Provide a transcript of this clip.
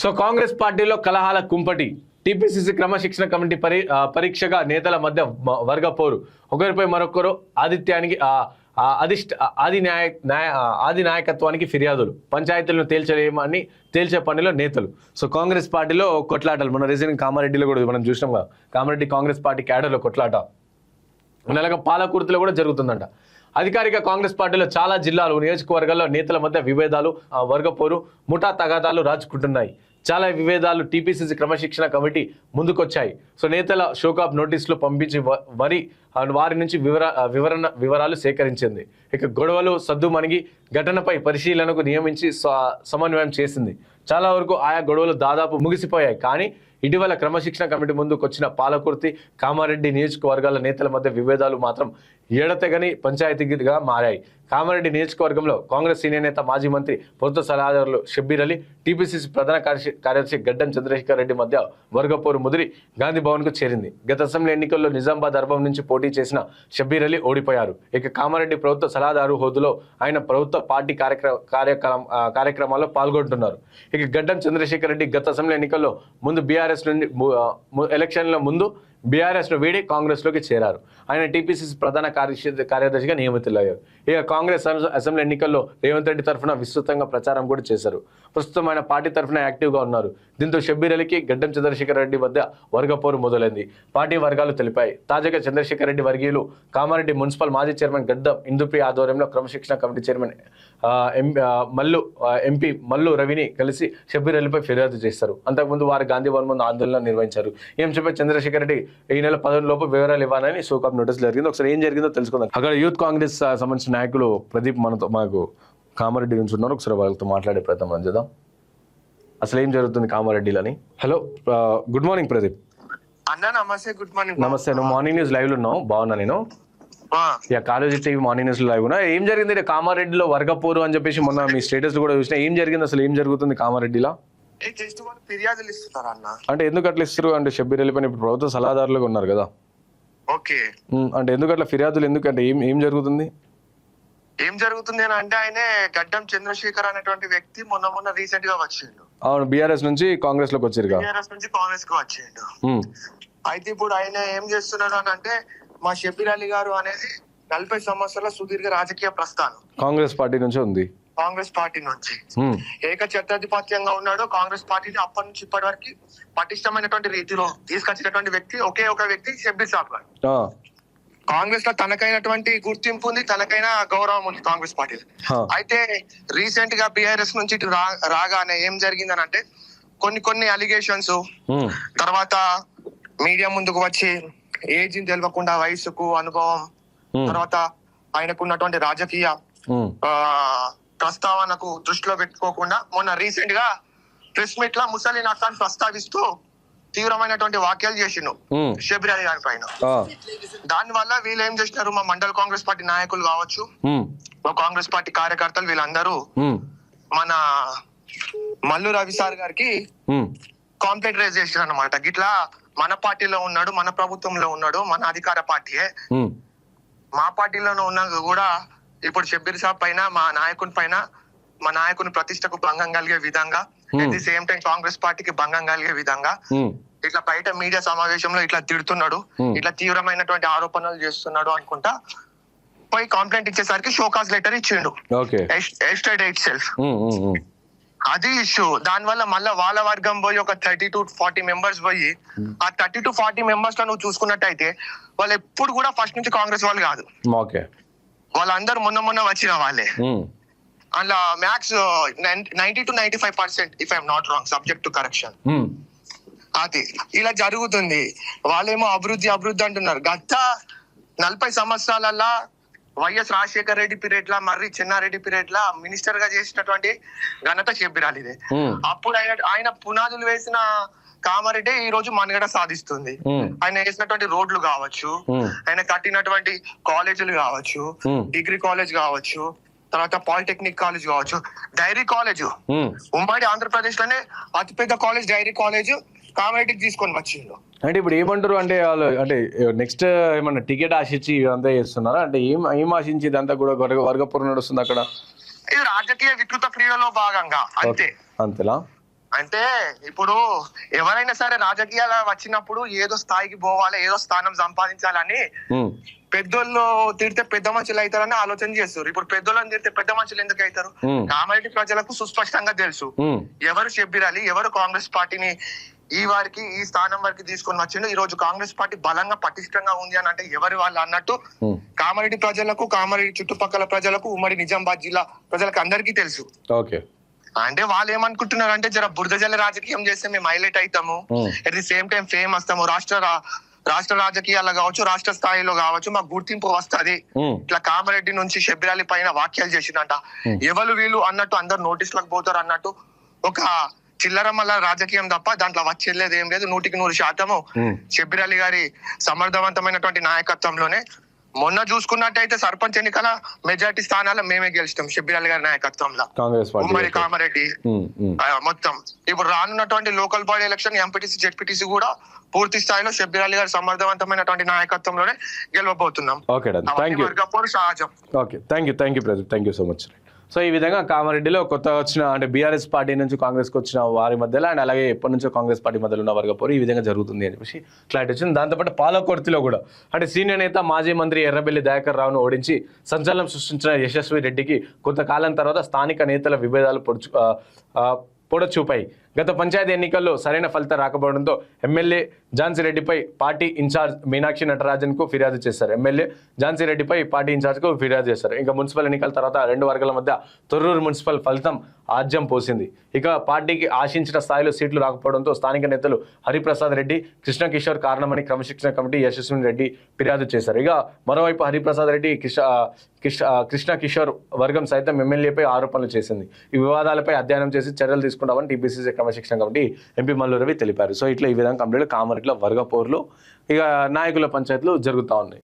So Congress పార్టీలో కలహాల కుంపటి. TPCC క్రమశిక్షణ కమిటీ పరీక్షగా నేతల మధ్య వర్గ పోరు. ఒకరిపై మరొకరు ఆదిత్యానికి ఆది నాయకత్వానికి ఫిర్యాదులు. పంచాయతీలను తేల్చే పనిలో నేతలు. సో కాంగ్రెస్ పార్టీలో కొట్లాటలు. మన రీసెంట్ కామారెడ్డిలో కూడా మనం చూసినాం కదా, కామారెడ్డి కాంగ్రెస్ పార్టీ క్యాడర్లో కొట్లాట నెలగా పాలకుర్తిలో కూడా జరుగుతుందంట. అధికారిక కాంగ్రెస్ పార్టీలో చాలా జిల్లాలు, నియోజకవర్గాల్లో నేతల మధ్య విభేదాలు, వర్గపోరు, ముఠా తగాదాలు రాజుకుంటున్నాయి. చాలా విభేదాలు టీపీసీసీ క్రమశిక్షణ కమిటీ ముందుకొచ్చాయి. సో నేతల షోకాప్ నోటీసులు పంపించి వారి నుంచి వివరాలు సేకరించింది. ఇక గొడవలు సద్దుమణిగి ఘటనపై పరిశీలనకు నియమించి సమన్వయం చేసింది. చాలా వరకు ఆయా గొడవలు దాదాపు ముగిసిపోయాయి. కానీ ఇటీవల క్రమశిక్షణ కమిటీ ముందుకు వచ్చిన పాలకుర్తి, కామారెడ్డి నియోజకవర్గాల నేతల మధ్య విభేదాలు మాత్రం ఎడతెగని పంచాయతీగా మారాయి. కామారెడ్డి నియోజకవర్గంలో కాంగ్రెస్ సీనియర్ నేత, మాజీ మంత్రి, ప్రభుత్వ సలహాదారులు షబ్బీర్ అలీ, టీపీసీసీ ప్రధాన కార్యదర్శి గడ్డం చంద్రశేఖర్ రెడ్డి మధ్య వర్గపోరు ముదిరి గాంధీ భవన్ కు చేరింది. గత అసెంబ్లీ ఎన్నికల్లో నిజామాబాద్ అర్బన్ నుంచి పోటీ చేసిన షబ్బీర్ అలీ ఓడిపోయారు. ఇక కామారెడ్డి ప్రభుత్వ సలహాదారు హోదాలో ఆయన ప్రభుత్వ పార్టీ కార్యక్రమాల్లో పాల్గొంటున్నారు. ఇక గడ్డం చంద్రశేఖర్ రెడ్డి గత అసెంబ్లీ ఎన్నికల్లో ముందు బీఆర్ఎస్ నుండి ఎలక్షన్ల ముందు బీఆర్ఎస్ ను వీడి కాంగ్రెస్ లోకి చేరారు. ఆయన టీపీసీసీ ప్రధాన కార్యదర్శిగా నియమితులయ్యారు. ఇక కాంగ్రెస్ అసెంబ్లీ ఎన్నికల్లో రేవంత్ రెడ్డి తరఫున విస్తృతంగా ప్రచారం కూడా చేశారు. ప్రస్తుతం ఆయన పార్టీ తరఫున యాక్టివ్ గా ఉన్నారు. దీంతో షబ్బీర్ అలీకి గడ్డం చంద్రశేఖర్ రెడ్డి మధ్య వర్గపోరు మొదలైంది. పార్టీ వర్గాలు తెలిపాయి. తాజాగా చంద్రశేఖర్ రెడ్డి వర్గీయులు కామారెడ్డి మున్సిపల్ మాజీ చైర్మన్ గడ్డం ఇందుప్రియ ఆధ్వర్యంలో క్రమశిక్షణ కమిటీ చైర్మన్ ఎంపీ మల్లు రవిని కలిసి షబ్బీర్ అలీపై ఫిర్యాదు చేశారు. అంతకుముందు వారు గాంధీ భవన్ ముందు ఆందోళన నిర్వహించారు. ఏం చెప్పే చంద్రశేఖర్ రెడ్డి ఈ నెల 10 లోపు వివరాలు ఇవ్వాలని షోకాప్ నోటీస్ జరిగింది. ఒకసారి ఏం జరిగిందో తెలుసుకుందాం. అక్కడ యూత్ కాంగ్రెస్ సంబంధించిన నాయకులు ప్రదీప్ మాకు కామారెడ్డి నుంచి ఉన్నారు. ఒకసారి వాళ్ళతో మాట్లాడే ప్రయత్నం చేద్దాం. అసలు ఏం జరుగుతుంది కామారెడ్డిలని. Hello, good morning Pradeep. నమస్తే. Good morning. నమస్తే. నువ్వు మార్నింగ్ న్యూస్ లైవ్ లో ఉన్నావు. బాగున్నా నేను. College TV morning news live ఉన్నా. ఏం జరిగింది కామారెడ్డిలో వర్గపోరు అని చెప్పేసి మొన్న మీ స్టేటస్ కూడా చూసినా. ఏం జరిగింది, అసలు ఏం జరుగుతుంది కామారెడ్డిలో? ఫిర్యాదులు ఇస్తున్నారు అన్న. అంటే ఎందుకు అట్లా ఇస్తారు? అంటే షబ్బీర్ అలీ పైన ఇప్పుడు ప్రభుత్వ సలహాదారులుగా ఉన్నారు కదా. ఓకే. అంటే ఎందుకు అట్లా ఫిర్యాదులు ఎందుకు? అంటే ఏం జరుగుతుంది అని అంటే ఆయన గడ్డం చంద్రశేఖర్ అనేటువంటి వ్యక్తి మొన్న రీసెంట్ గా వచ్చిండు. అవును, బీఆర్ఎస్ నుంచి కాంగ్రెస్ లోకి వచ్చారు. బీఆర్ఎస్ నుంచి కాంగ్రెస్ కు వచ్చిండు. అయితే ఇప్పుడు ఆయన ఏం చేస్తున్నాడు అని అంటే, మా షబ్బీర్ అలీ గారు అనేది 40 సంవత్సరాల సుదీర్ఘ రాజకీయ ప్రస్థానం కాంగ్రెస్ పార్టీ నుంచి ఉంది. కాంగ్రెస్ పార్టీ నుంచి ఏకఛత్రాధిపత్యంగా ఉన్నాడు. కాంగ్రెస్ పార్టీని అప్పటి నుంచి ఇప్పటి వరకు పటిష్టమైనటువంటి రీతిలో తీసుకొచ్చినటువంటి వ్యక్తి ఒకే ఒక వ్యక్తి షబ్బీర్ సాబ్ గారు. కాంగ్రెస్ లో తనకైనటువంటి గుర్తింపు ఉంది, తనకైన గౌరవం ఉంది కాంగ్రెస్ పార్టీలో. అయితే రీసెంట్ గా బీఆర్ఎస్ నుంచి రాగానే ఏం జరిగిందని అంటే, కొన్ని అలిగేషన్స్, తర్వాత మీడియా ముందుకు వచ్చి ఏజ్ తెలియకుండా వయసుకు అనుభవం, తర్వాత ఆయనకున్నటువంటి రాజకీయ ప్రస్తావనకు దృష్టిలో పెట్టుకోకుండా మొన్న రీసెంట్ గా ప్రెస్ మీట్ లో ముసలి నక్కాన్ని ప్రస్తావిస్తూ తీవ్రమైనటువంటి వ్యాఖ్యలు చేసిండు షబ్బీర్ అలీ గారి పైన. దాని వల్ల వీళ్ళు ఏం చేసినారు, మా మండల కాంగ్రెస్ పార్టీ నాయకులు కావచ్చు, మా కాంగ్రెస్ పార్టీ కార్యకర్తలు, వీళ్ళందరూ మన మల్లు రవి సార్ గారికి కాంప్లైంట్ రైజ్ చేసినారు అనమాట. గిట్లా మన పార్టీలో ఉన్నాడు, మన ప్రభుత్వంలో ఉన్నాడు, మన అధికార పార్టీయే, మా పార్టీలోనే ఉన్నా కూడా ఇప్పుడు షబ్బీర్ సాబ్ పైన, మా నాయకుని ప్రతిష్టకు భంగం కలిగే విధంగా, at the same time Congress పార్టీకి భంగం కలిగే విధంగా ఇట్లా బయట మీడియా సమావేశంలో ఇట్లా తిడుతున్నాడు, ఇట్లా తీవ్రమైనటువంటి ఆరోపణలు చేస్తున్నాడు అనుకుంటా పోయి కంప్లైంట్ ఇచ్చేసరికి షోకాజ్ లెటర్ ఇచ్చిండు ఎస్టర్డే ఇట్ సెల్ఫ్. అది ఇష్యూ. దాని వల్ల మళ్ళీ వాళ్ళ వర్గం పోయి ఒక 30 to 40 మెంబర్స్ పోయి, ఆ 30 to 40 మెంబర్స్ లో నువ్వు చూసుకున్నట్టయితే వాళ్ళు ఎప్పుడు కూడా ఫస్ట్ నుంచి కాంగ్రెస్ వాళ్ళు కాదు. వాళ్ళందరూ మొన్న వచ్చిన వాళ్ళే. అలా max 90 to 95% if I'm not wrong, subject to correction. అది ఇలా జరుగుతుంది. వాళ్ళేమో అభివృద్ధి అంటున్నారు. గత 40 సంవత్సరాలల్లా వైఎస్ రాజశేఖర్ రెడ్డి పీరియడ్ లా, మర్రి చెన్నారెడ్డి పీరియడ్ లా మినిస్టర్ గా చేసినటువంటి ఘనత షబ్బీర్ అలీదే. అప్పుడు ఆయన పునాదులు వేసిన కామారెడ్డి ఈ రోజు మనుగడ సాధిస్తుంది. ఆయన వేసినటువంటి రోడ్లు కావచ్చు, ఆయన కట్టినటువంటి కాలేజీలు కావచ్చు, డిగ్రీ కాలేజ్ కావచ్చు, తర్వాత పాలిటెక్నిక్ కాలేజ్ కావచ్చు, డైరీ కాలేజ్, ఉమ్మడి ఆంధ్రప్రదేశ్ లోనే అతిపెద్ద కాలేజ్ డైరీ కాలేజ్ కామారెడ్డికి తీసుకొని వచ్చిండు. అంటే ఇప్పుడు ఏమంటారు అంటే వాళ్ళు, అంటే నెక్స్ట్ ఏమన్నా టికెట్ ఆశించి ఇదంతా చేస్తున్నారా? అంటే ఏం ఆశించి ఇదంతా కూడా వర్గపోరు నడుస్తుంది అక్కడ? ఇది రాజకీయ వికృత క్రియలో భాగంగా అంతేలా. అంటే ఇప్పుడు ఎవరైనా సరే రాజకీయాలు వచ్చినప్పుడు ఏదో స్థాయికి పోవాలి, ఏదో స్థానం సంపాదించాలని పెద్దోళ్ళు తిడితే పెద్ద మనుషులు అవుతారని ఆలోచన చేస్తారు. ఇప్పుడు పెద్దోళ్ళని తిడితే పెద్ద మనుషులు ఎందుకు అవుతారు? కామారెడ్డి ప్రజలకు సుస్పష్టంగా తెలుసు ఎవరు షబ్బీర్ అలీ, ఎవరు కాంగ్రెస్ పార్టీని ఈ వారికి ఈ స్థానం వరకు తీసుకొని వచ్చిండు. ఈ రోజు కాంగ్రెస్ పార్టీ బలంగా పటిష్టంగా ఉంది అని అంటే ఎవరు వాళ్ళు అన్నట్టు కామారెడ్డి ప్రజలకు, కామారెడ్డి చుట్టుపక్కల ప్రజలకు, ఉమ్మడి నిజామాబాద్ జిల్లా ప్రజలకు అందరికీ తెలుసు. ఓకే, అంటే వాళ్ళు ఏమనుకుంటున్నారు అంటే జర బురద జల్ల రాజకీయం చేస్తే మేము హైలైట్ అవుతాము, at the same time fame వస్తాము, రాష్ట్ర రాజకీయాల్లో కావచ్చు, రాష్ట్ర స్థాయిలో కావచ్చు మాకు గుర్తింపు వస్తది. ఇట్లా కామారెడ్డి నుంచి షబ్బీర్ అలీ పైన వ్యాఖ్యలు చేసిందంట. ఎవరు వీళ్ళు అన్నట్టు అందరు నోటీసులకు పోతారు అన్నట్టు ఒక చిల్లర మల్ల రాజకీయం తప్ప దాంట్లో వచ్చేది ఏం లేదు. 100% షబ్బీర్ అలీ గారి సమర్థవంతమైనటువంటి నాయకత్వంలోనే మొన్న చూసుకున్నట్టయితే సర్పంచ్ ఎన్నికల మెజార్టీ స్థానాల్లో మేమే గెలిచినాం షబ్బీర్ అలీ గారి నాయకత్వంలో, ఉమ్మడి కామారెడ్డి మొత్తం. ఇప్పుడు రానున్నటువంటి local body election MPTC ZPTC కూడా పూర్తి స్థాయిలో షబ్బీర్ అలీ గారి సమర్థవంతమైనటువంటి నాయకత్వంలోనే గెలవబోతున్నాం. సహజం. Okay, thank you so much. So ఈ విధంగా కామారెడ్డిలో కొత్త వచ్చిన అంటే బీఆర్ఎస్ పార్టీ నుంచి కాంగ్రెస్కి వచ్చిన వారి మధ్యలో అండ్ అలాగే ఎప్పటి నుంచో కాంగ్రెస్ పార్టీ మధ్యలో ఉన్న వర్గపోరు ఈ విధంగా జరుగుతుంది అని చెప్పేసి క్లారిటీ వచ్చింది. దాంతోపాటు పాలకొర్తిలో కూడా అంటే సీనియర్ నేత మాజీ మంత్రి ఎర్రబెల్లి దయాకర్ రావును ఓడించి సంచలనం సృష్టించిన యశస్వి రెడ్డికి కొంతకాలం తర్వాత స్థానిక నేతల విభేదాలు పొడచూపాయి. గత పంచాయతీ ఎన్నికల్లో సరైన ఫలితం రాకపోవడంతో ఎమ్మెల్యే ఝాన్సీరెడ్డిపై పార్టీ ఇన్ఛార్జ్ మీనాక్షి నటరాజన్కు ఫిర్యాదు చేశారు. ఎమ్మెల్యే ఝాన్సీరెడ్డిపై పార్టీ ఇన్ఛార్జ్కు ఫిర్యాదు చేశారు. ఇంకా మున్సిపల్ ఎన్నికల తర్వాత రెండు వర్గాల మధ్య తొర్రూరు మున్సిపల్ ఫలితం ఆజ్యం పోసింది. ఇక పార్టీకి ఆశించిన స్థాయిలో సీట్లు రాకపోవడంతో స్థానిక నేతలు హరిప్రసాద్ రెడ్డి, కృష్ణకిషోర్ కారణమని క్రమశిక్షణ కమిటీ యశస్విని రెడ్డి ఫిర్యాదు చేశారు. ఇక మరోవైపు హరిప్రసాద్ రెడ్డి, కృష్ణకిషోర్ వర్గం సైతం ఎమ్మెల్యేపై ఆరోపణలు చేసింది. ఈ వివాదాలపై అధ్యయనం చేసి చర్యలు తీసుకుంటామని టీపీసీసీ క్రమశిక్షణ కమిటీ ఎంపీ మల్లు రవి తెలిపారు. సో ఇట్లా ఈ విధంగా కంప్లీట్ కామారెడ్డిలో వర్గపోర్లు ఇక నాయకుల పంచాయతీలు జరుగుతూ ఉన్నాయి.